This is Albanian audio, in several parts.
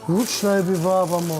U që e bi baba mo?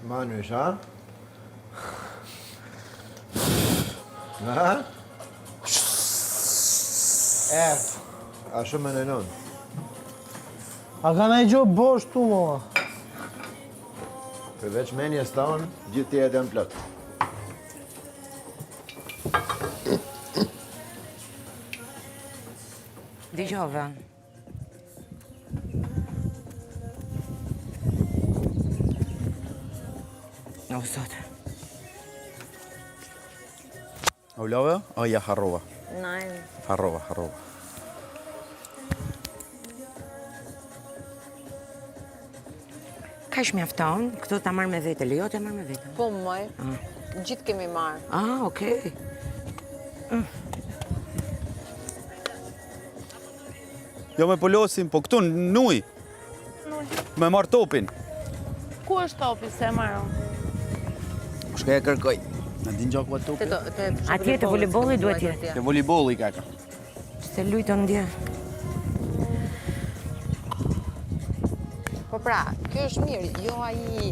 Manush, ha? Ha? A shumë në nënë? A ka në gjo bosh tu, moa? Përveç menjes tonë, gjithë tjetë janë plot. Dëgjova. O, sot. أولوية؟ هي حروة. Nein. حروة. Ka shmjafton, këtu ta marrë me vete, lejo ta marrë me vete. Po, moj. Gjithë kemi marrë. Okej. Jo me polosin, po këtu në nuj. Me marrë topin. Ku është topi se marrë? Shka e kërkoj. Në din gjaku atë topi? Atje të volejbolli duhet jetë. Te volejbolli kaka. Se lujton ndje. Po pra, kjo është mirë, jo aji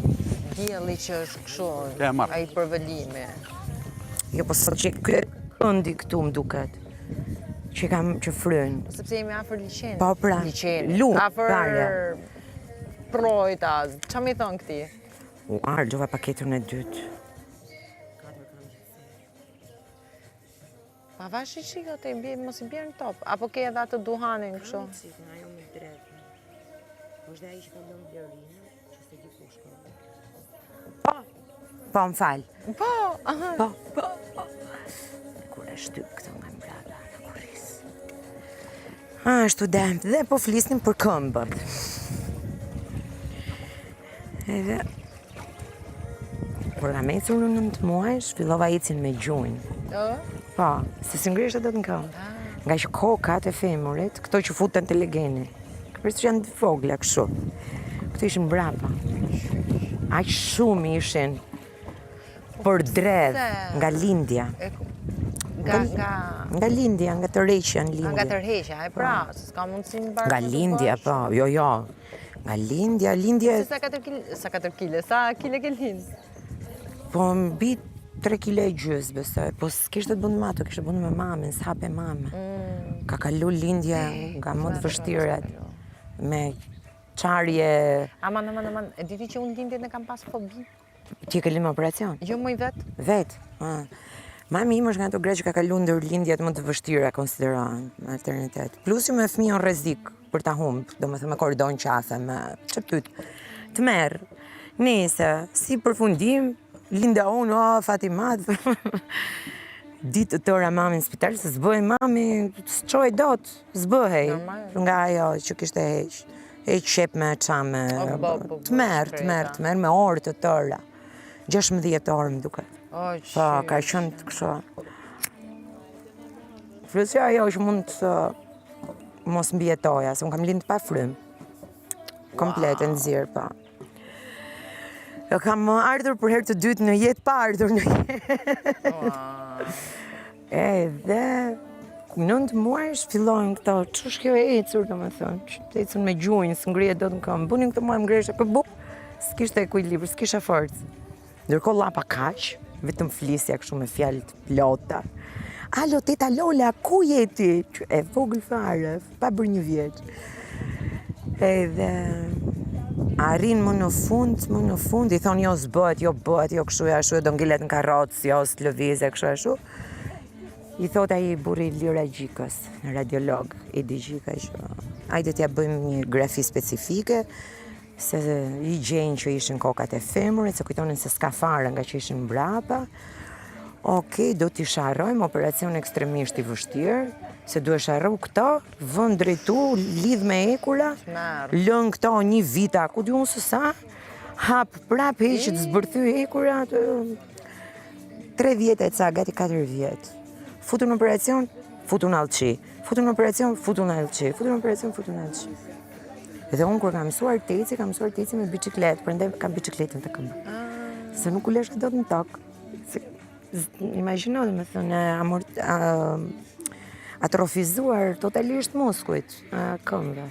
dielli që është kështu, Ke e marrë. aji përvëllime. Jo, po sot që këtë ëndi këtu më duket. Që kam që frynë. Sepse jemi afër liçenit. Po, pra, Liçenit. lumë, Afër parja. projta. Qa mi thonë këti? U ardhova paketën e dytë. Pa vashi qiko të i bje, mos i bjerë në top. Apo ke edhe atë duhanin kështu? Po, më falë. Po, aha. Po. Kur e shtyp këto nga mbrada në kuris. Ashtu dëmë, dhe po flisnim për këmbët. Edhe, kur kam ecur në 9 muajsh, fillova ecin me gjunjë. Po, se si ngrisht atë në këmbë. Nga që kokat e femurit, këto që futen të legeni. Kërës që janë të vogla kështu. Këto ishin brapa. Aq shumë ishin për dredh nga lindja. Nga lindja, nga tërheqja në lindje. Nga tërheqja, e pra, se s'ka mundësi në barë. Nga lindja, po, jo. Nga lindja... Se sa 4 kile, sa kile ke lindë? Po, mbi 3 kile e gjys, besoj. Po, s'kishtë të bëndë me ato, kishtë bëndë me mamin, s'hape mame. Ka kalu lindja nga më të vështiret. Me qarje... Aman, e diti që unë lindjet në kam pas fobi? Ti ke linë operacion? Jo, moj vetë. Vetë? Mami im është nga ato gre që ka kalu ndër lindjet më të vështira, konsiderohen, maternitet. Plus ju me fëmijën rrezik për ta humbë, do me thë me kordon qafe, me qëptyt. Të merë, nese, si përfundim, linda unë, Fatimat, ditë të tëra mami në spital, se zbëhej mami, s'qoj dot, zbëhej, nga ajo që kishte heqë. Heqë shep me qame, të merë, me orë të tëra. 16 orë më duket. Po, ka qënë të kësho. Frysja ajo që mund të mos mbjetoja, se unë kam lindë pa frymë. komplet e nxjerr, po. Jo kam ardhur për herë të dytë në jetë, pa ardhur në jetë. Edhe 9 muajsh fillojnë këto, ç'është kjo e ecur, domethënë, të ecën me gjunjë, s'ngrihet dot në këmbë. Bunin këtë muaj ngreshe, po s'kishte ekuilibër, s'kisha forcë. Ndërkohë llapa kaq, vetëm flisja kështu me fjalë të plota. Alo, teta Lola, ku je ti? E vogël fare, pa bërë 1 vjeç. Edhe arrin më në fund, i thonë jo s'bëhet, jo bëhet, jo kështu e ashtu, do ngelet në karrocë, jo s'lëvizje kështu e ashtu. I thot ai burri Lira Gjikës, radiolog i Gjika, që hajde t'ja bëjmë një grafi specifike, se i gjenjë që ishin kokat e femurit, se kujtonin se s'ka fare nga që ishin mbrapa. Okej, do t'i sharrojmë, operacion ekstremisht i vështirë, se duhet sharru këto, vën drejtu, lidh me ekura, lën këto 1 vita, ku di unë se sa, hap prap heqet zbërthy ekura, 3 vjetë e ca, gati 4 vjetë. Futur në operacion, futur në alçi. Futur në operacion, futur në alçi. Futur në operacion, futur në alçi. Edhe unë kur kam mësuar teci me biçikletë, prandaj kam biçikletën të këmbë. Se nuk u lesha dot në tokë. Imagjino, domethënë, atrofizuar totalisht muskujt, këmbëve.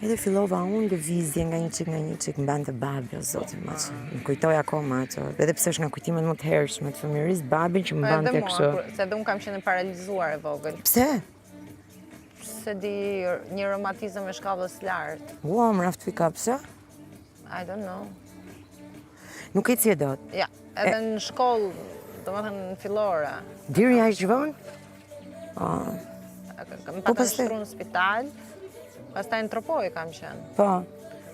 Edhe fillova unë lëvizje nga një çik mbante babi, o zotin, më kujtoj akoma ato. Edhe pse është nga kujtimet më të hershme të fëmijërisë, babin që mbante kështu. Se edhe unë kam qenë paralizuar e vogël. Pse? Se di një reumatizëm me shkallës lartë. Ua, më raftë fika, pse? I don't know. Nuk e si e dot. Ja, edhe në shkollë, domethënë në fillore. Diri aq vonë? Kam patur shtruar në spital. Pastaj në Tropoj kam qenë. Po.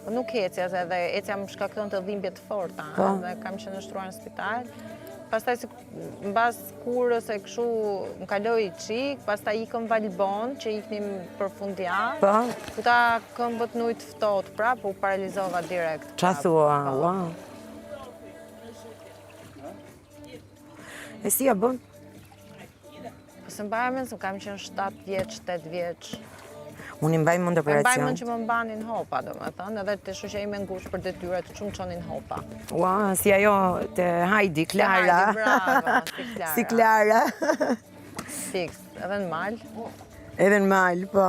Po nuk ecja, edhe ecja më shkakton të dhimbje të forta. Dhe kam qenë shtruar në spital. Pastaj mbas kurës e kështu më kaloi çik, pastaj ikëm Valbon, që iknim për fundjavë. Po. Këta këmbët në ujë të ftohtë prap, u paralizova direkt. Qa thua? Wow. E si ja bën? Po se mbaja mend se kam qenë 7 vjeç, 8 vjeç. Unë i mbaj mend Mbaj operacion. mend që më mbanin hopa, domethënë, edhe te shoqja ime ngushtë për detyra të çum çonin hopa. Ua, si ajo te Heidi, Klara. Hajde, bravo, si Klara. Si Klara. Fiks, edhe në mal. Edhe në mal, po.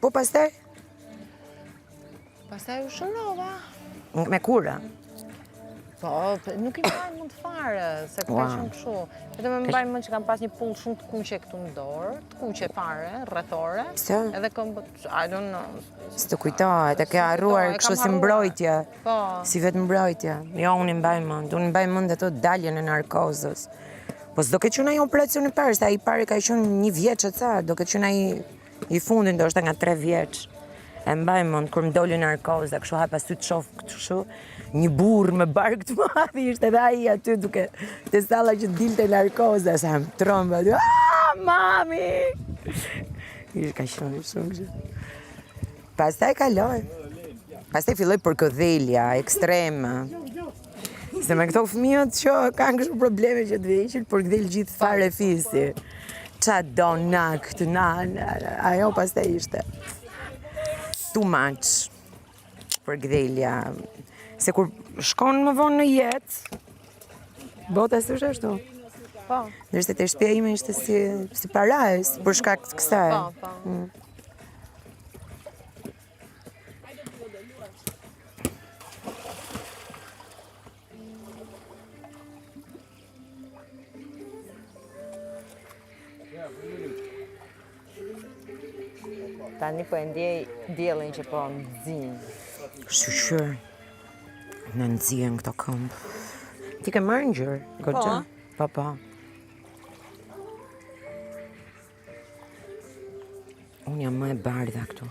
Po pastaj? Pastaj u shërova. Me kura. Po, nuk i mbaj mend fare, se ka qenë kështu. Vetëm më mbaj mend që kam pas një pull shumë të kuqe këtu në dorë, të kuqe fare, rrethore. Pse? Edhe këmbët, I don't know. S'të kujtohet, e ke harruar e kam kështu si harruar. mbrojtje. Po. Si vetë mbrojtje. Jo, unë i mbaj mend. Unë i mbaj mend ato daljen e narkozës. Po s'do ke qenë ai operacioni i parë, se ai i pari ka qenë 1 vjeç e ca, do ke qenë ai i fundit ndoshta nga 3 vjeç. E mbaj mend kur më doli narkoza, kështu hapa sy të shoh kështu, një burr me bark të madh ishte edhe ai aty duke te salla që dilte narkoza, sa më tromba. Mami! Ishte ka qenë shumë gjë. Pastaj kaloi. Pastaj filloi përkëdhelja ekstreme. Se me këto fëmijët që kanë kështu probleme që të veqin, përkëdhel gjithë fare fisi. Qa do nak të ajo pastaj ishte too much përkëdhelja. Se kur shkon më vonë në jetë, bota s'është ashtu. Po. Ndërsa te shtëpia ime ishte si parajs për shkak të kësaj. Po, po. Tani po e ndjej diellin që po nxin. Shqyr, në nëzien këto këmbë. Ti ke marrë ngjyrë, goxha? Po, po. Unë jam më e bardha këtu.